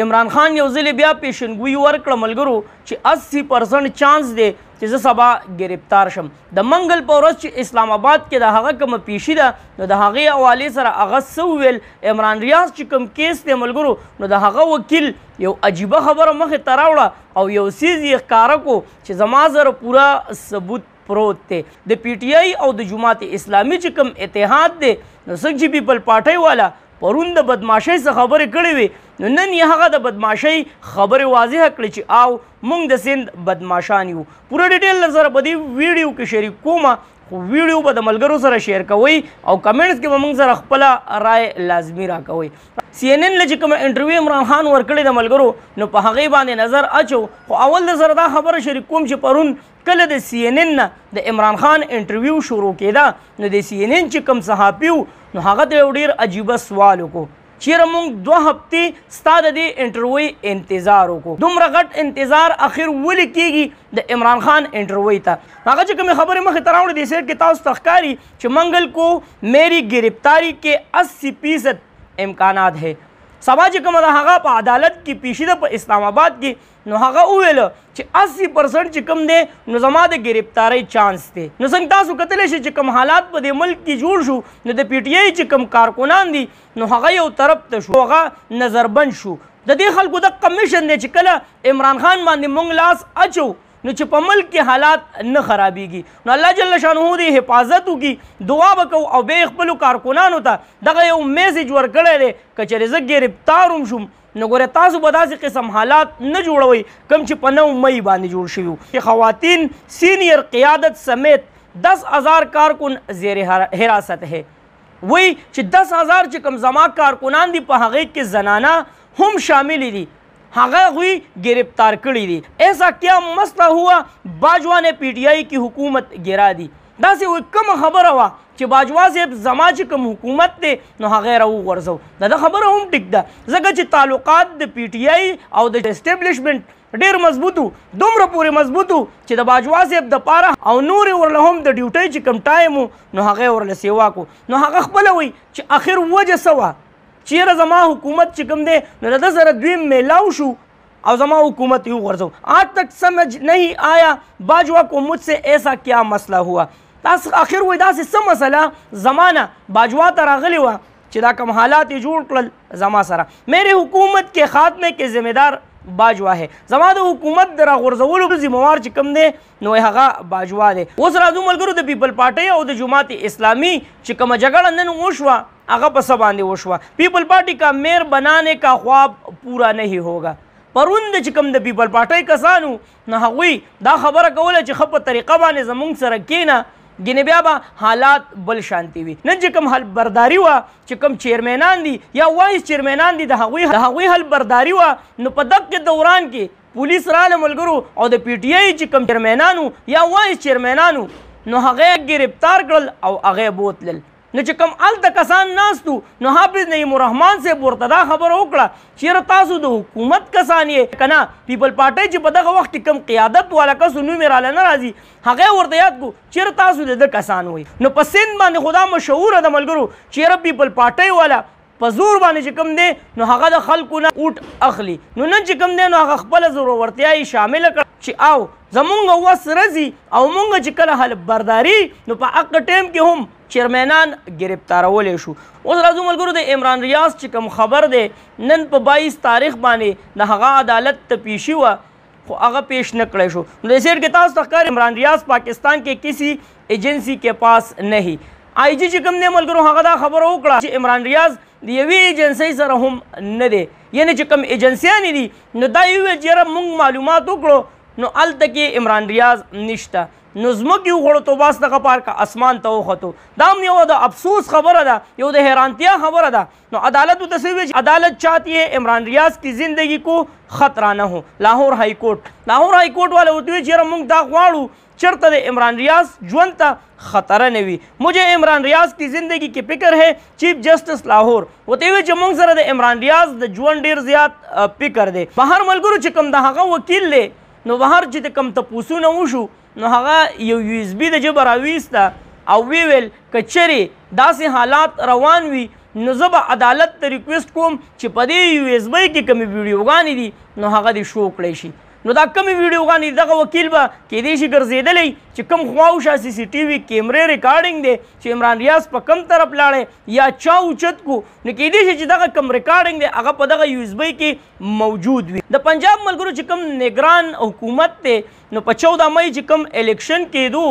عمران خان یو ځل بیا پیشنګویي ورکړه ملګرو چې 80% چانس دی چې زه سبا ګرفتار شم. د منګل په ورځ چې اسلام آباد کې د هغه کومه پیشي ده نو د هغې حوالې سره هغه څه وویل. عمران ریاض چې کوم کیس دی ملګرو نو د هغه وکیل یو عجیبه خبره مخې ته راوړه او یو څیز یې ښکاره کو چې زما سره پوره ثبوت پروت دی. د پی ټی آی او د جماعت اسلامي چې کوم اتحاد دی نو څنګه چې پیپل پارټۍ والا پرون د بدماشۍ څه خبرې کړې وي نو نن یې هغه د بدماشۍ خبرې واضحه کړې چې او موږ د سند بدماشان یو. پوره ډیټیل سره په دې ویډیو کې شریک کوم خو ویډیو به د ملګرو سره شیر کوئ او کمنټس کې به موږ سره خپله رای لازمي راکوئ. CNN له چې کومه انټرویو عمران خان ورکړې د ملګرو نو په هغې باندې نظر اچو خو اول د سره دا خبره شریک کوم چې پرون کله د CNN نه د عمران خان انټرویو شروع کېده نو د CNN چې کوم صحافي و نو هغه ته یو ډېر عجیبه سوال وکړو چیرې موږ 2 هفتې ستا د دې انټرویو انتظار وکړو. دومره غټ انتظار اخر ولې کېږي د عمران خان انټرویو ته؟ هغه چې کومې خبرې مخې ته راوړې دې سیټ کې تاسو ته ښکاري چې منګل کو میری ګرفتاری کې 80% امکانات ہے. سبا چې کومه د هغه په عدالت کې پیشي ده په اسلام آباد کې نو هغه وویل چې 80% چې کوم دی نو زما د ګرفتارۍ چانس دی. نو څنګه تاسو کتلی شئ چې کوم حالات په دې ملک کې جوړ شو نو د پی ټی آی چې کوم کارکنان دي نو هغه یو طرف ته شو هغه نظربند شو. د دې خلکو د کمیشن دی چې کله عمران خان باندې موږ لاس اچو نو چې په ملک کې حالات نه خرابېږي نو الله جل شانه دې حفاظت وکړي. دعا به کوو او بیا خپلو کارکنانو ته دغه یو میسیج ورکړی دی که چېرې زه ګرفتار هم شوم نو ګوره تاسو به داسې قسم حالات نه جوړوئ کوم چې په 9 مئی باندې جوړ شوي وو. خواتین سینئر قیادت سمیت 10,000 کارکن زیر حراست ہے. وی چې 10,000 چې کوم زما کارکنان دي په هغې کې زنانه هم شامل دي هغه غوی गिरफ्तार کړي دي. ایسا کیا مسئلہ ہوا باجوہ نے پی ٹی آئی کی حکومت گرا دی. داسې وی کومه خبره وه چې باجوا صاحب زما چې کوم حکومت دی نو هغې راوغورځو. دا خبره هم ټیک ده ځکه چې تعلقات د پی ټی آی او د اسټیبلیشمنټ ډېر مضبوط وو دومره پورې مضبوط وو چې د باجوا صاحب دپاره او نورې ورله هم د ډیوټۍ چې کوم ټایم وو نو هغې ورله سیوا کو. نو هغه خپله وی چې اخر وجه څه وه چیرې زما حکومت چې کوم دی نو د ده سره دوی میلاو شو او زما حکومت یو غرضو. آج تک سمجھ نہیں آیا باجوا کو مجھ سے ایسا کیا مسئلہ ہوا. تاسو آخر وای داسې څه مسله زمانه باجوا ته راغلی وه چې دا کوم حالات یې جوړ کړل زما سره. میرے حکومت کے خاتمے کے ذمہ دار باجوا ہے. زما د حکومت د راغورځولو ذمہوار چې کوم دی نو هغه باجوا دی. اوس راځو ملګرو د پیپل پارټۍ او د جماعت اسلامی چې کومه جګړه نن وشوه هغه په څه باندې وشوه. پیپل پارټي کا میر بنانے کا خواب پورا نہیں ہوگا. پرون د چې کوم د پیپل پارټۍ کسانو نو هغوی دا خبره کوله چې ښه په طریقه باندې زموږ سره کښېنه ګینې بیا به حالات بل شانتي وي. نن چې کوم حل برداري وه چې کوم چیرمینان دي یا وایس چیرمینان دي د هغوی حل برداري وه نو په دغه دوران کې پولیس راله ملګرو او د پی ټی آی چې کوم چیرمینانو یا وایس چیرمینانو نو هغې ګرفتار کړل او هغې بوتلل. نو چې کوم هلته کسان ناستو نو حافظ نعیم الرحمن صاحب ورته دا خبره وکړه چېرې تاسو د حکومت کسان یې که نه پیپل پارټۍ چې په دغه وخت کې کوم قیادت والا کس نوم یې راله نه راځي هغې ورته یاد کړو چېرې تاسو د ده کسان وئ. نو په سند باندې خو دا مشهوره ده ملګرو چېرې پیپل پارټۍ والا په زور باندې چې کوم دی نو هغه د خلکو نه اوټ اخلي. نو نن چې کوم دی نو هغه خپله زورورتیا یې شامله کړه چې او زمونږ وس رځي او مونږ چې کله حل برداري نو په هغه ټایم کې هم چیرمینان ګرفتارولی شو. اوس راځو ملګرو د عمران ریاض چې کوم خبر دی نن په 22 تاریخ باندې د هغه عدالت ته پیشي وه خو هغه پیش نه کړی شو. نو د سیټ کې تاسو ته ښکاري عمران ریاض پاکستان کې کسی ایجنسی کے پاس نہیں. آئی جی چې کوم دی ملګرو هغه دا خبره وکړه چې عمران ریاض د یوې ایجنسۍ سره هم نه دی یعنې چې کوم ایجنسیانې دي نو دا یې وویل چې یاره موږ معلومات وکړو نو هلته کې عمران ریاض نشته. نو زموږ یو غړو تو باس دغه پار که اسمان ته وختو. دا هم یو د افسوس خبره ده یو د حیرانتیا خبره ده. نو عدالت ورته څه ویل عدالت چاہتی ہے عمران ریاض کی زندگی کو خطرہ نہ ہو. لاہور ہائی کورٹ والے ورته ویل چې یاره موږ دا غواړو چرته د عمران ریاض ژوند ته خطره نه وي. مجھے عمران ریاض کی زندگی کی فکر ہے چیف جسٹس لاہور ورته ویل چې موږ سره د عمران ریاض د ژوند ډېر زیات فکر دی. بهر ملګرو چې کوم د هغه وکیل دی نو بهر چې کوم تپوسونه وشو نو هغه یو USB د جبه راویسته او ویل که چرې داسې حالات روان وي نو زه به عدالت ته ریکویسټ کوم چې په دې یو ایس بی کې کومې ویډیوګانې دي نو هغه دې شو کړی شي. نو دا کمې ویډیوګانې دغه وکیل به کیدای شي ګرځېدلی چې کوم خواوشا سی سی ټي وي کیمرې ریکارډینګ دی چې عمران ریاض په کم طرف لاړی یا چا اوچت کو نو کیدای شي چې دغه کم ریکارډینګ دی هغه په دغه یو ایس بی کې موجود وي. د پنجاب ملګرو چې کوم نگران حکومت دی نو په 14 مئی چې کوم الیکشن کېدو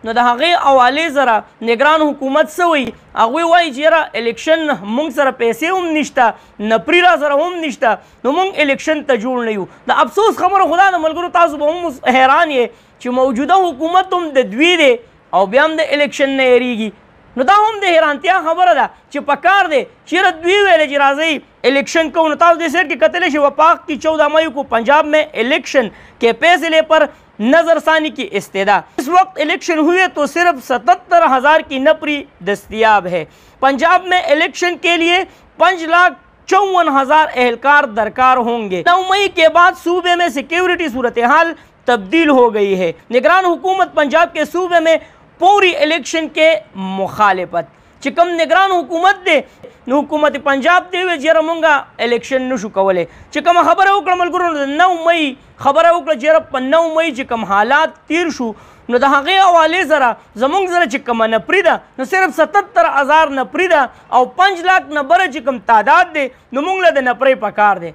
نو د هغې حوالې سره نگران حکومت څه وایي هغوی وایي چې یاره الیکشن موږ سره پیسې هم نشته نپري را سره هم نشته نو موږ الیکشن ته جوړ نه یو. د افسوس خبره خو دا د ملګرو تاسو به هم حیران یې چې موجوده حکومت هم د دوی دی او بیا هم د الیکشن نه یریږي. نو دا هم د حیرانتیا خبره ده چې پکار دی چې یاره دوی ویلې چې راځئ الیکشن کو. نو تاسو دې سیټ کې کتلی شي وفاق کی 14 مئی کو पंजाब में इलेक्शन के फैसले पर नजरसानी की इस्तेदा. इस वक्त इलेक्शन हुए तो सिर्फ 77,000 की नपरी दस्तयाब है. पंजाब में इलेक्शन के लिए 5,54,000 एहलकार दरकार होंगे. 9 मई के बाद सूबे में सिक्योरिटी सूरत हाल तब्दील हो गई है. निगरान हुकूमत पंजाब के सूबे में पूरी इलेक्शन के मुखालिफत چې کوم نگران حکومت دی نو حکومت پنجاب دی وی چې مونږه الیکشن نشو کولی چې کوم خبره وکړه ملګرو 9 مئی خبره وکړه چې په 9 مئی چې کوم حالات تیر شو نو د هغې حوالې سره زمونږ سره چې کومه نپري ده نو صرف 77,000 نپري ده او 5 لاک نه بره چې کوم تعداد دی نو مونږ له د نپرۍ پکار دی.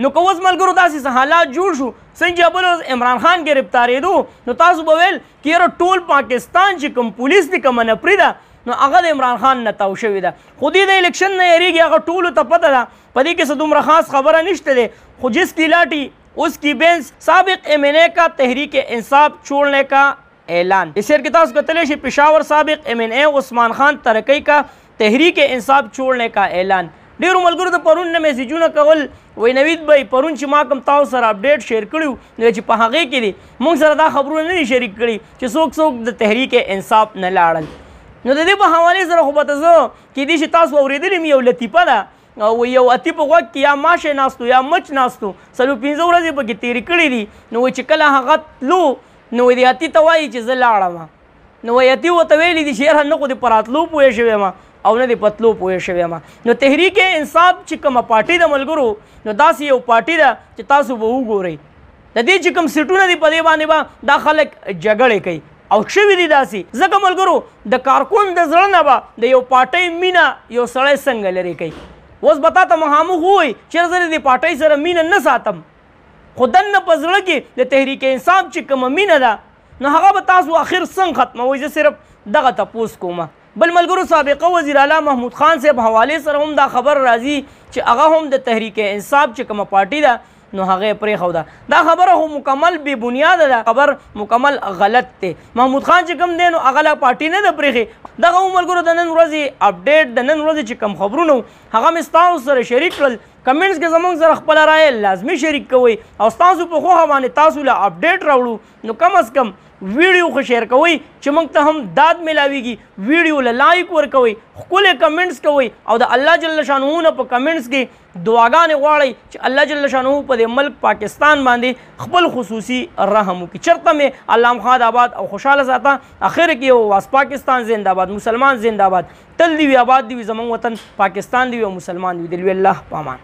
نو که اوس ملګرو داسې حالات جوړ شو څنګه بل ورځ عمران خان ګرفتارېدو نو تاسو به ویل چې یاره ټول پاکستان چې کوم پولیس دی کومه نپري ده نو هغه د عمران خان نه تاو شوې ده. خو دې د الیکشن نه یریږي هغه ټولو ته پته ده په دې کې څه دومره خاص خبره نشته دی. خو جس کی لاٹھی اس کی بینس سابق MNA کا تحریک انصاف چھوڑنے کا اعلان. اس شعر کې تاسو کتلی شي پېښور سابق MNA عثمان خان ترکی کا تحریک انصاف چھوڑنے کا اعلان. ډېرو ملګرو ته پرون نه میسیجونه کول وایي نوید بھائی پرون چې ما کوم تاسو سره اپډیټ شیر کړي نو چې په هغې کې دي موږ سره دا خبرونه نه دي شریک کړي چې څوک د تحریک انصاف نه لاړل. نو د دې په حوالې سره خو به ته زه کیدای شي تاسو اورېدلې مې یو لطیفه ده او یو اتي په غوږ کې یا ماشه ناستو یا مچ ناستو 4-5 ورځې پکې تېرې کړي دي نو چې کله هغه تلو نو د اتي ته وایي چې زه لاړم نو اتي ورته ویلي دي چې یاره نه خو دې په راتلو پوه شوی یم او نه دې په تلو پوه شوی یم. نو تحریک انصاف چې کومه پارټي ده ملګرو نو داسې یو پارټي ده چې تاسو به وګورئ د دې چې کوم سیټونه دي په دې باندې به دا خلک جګړې کوي او شوي دي داسې ځکه ملګرو د کارکون د زړه نه به د یو پارټۍ مینه یو سړی څنګه لرې کوي. اوس به تا ته مخامخ ووایي چې زه د دې پارټۍ سره مینه نه ساتم خو دننه په زړه کې د تحریک انصاف چې کومه مینه ده نو هغه به تاسو اخر څنګه ختموئ. زه صرف دغه تپوس کومه. بل ملګرو سابقه وزیر اعلی محمود خان صاحب حوالې سره هم دا خبر راځي چې هغه هم د تحریک انصاف چې کومه پارټي ده نو هغه پرېښوده. دا خبره خو مکمل بې بنیاده ده خبر مکمل غلط دی. محمود خان چې کوم دی نو هغه لا پارټي نه ده پرېښې. دغه ملګرو د نن ورځې اپډیټ د نن ورځې چې کوم خبرونه هغه مې ستاسو سره شریک کړل. کمنټس کې زموږ سره خپله رایه لازمي شریک کوئ او ستاسو په خوښه باندې تاسو له اپډیټ راوړو نو کم از کم ویډیو خو شیر کوئ چې موږ ته هم داد میلاویږي. ویډیو له لایک ورکوئ ښکلې کمنټس کوئ او د الله جل شانه نه په کمنټس کې دعاګانې غواړئ چې الله جل شانه په دې ملک پاکستان باندې خپل خصوصي رحم وکړي. چېرته مې الله مخاد آباد او خوشحاله ساته. اخر کې یو واس پاکستان زنده باد مسلمان زنده باد. تل دی وي آباد دی وي زموږ وطن پاکستان دی وي او مسلمان دی وي. د لوی الله په امان.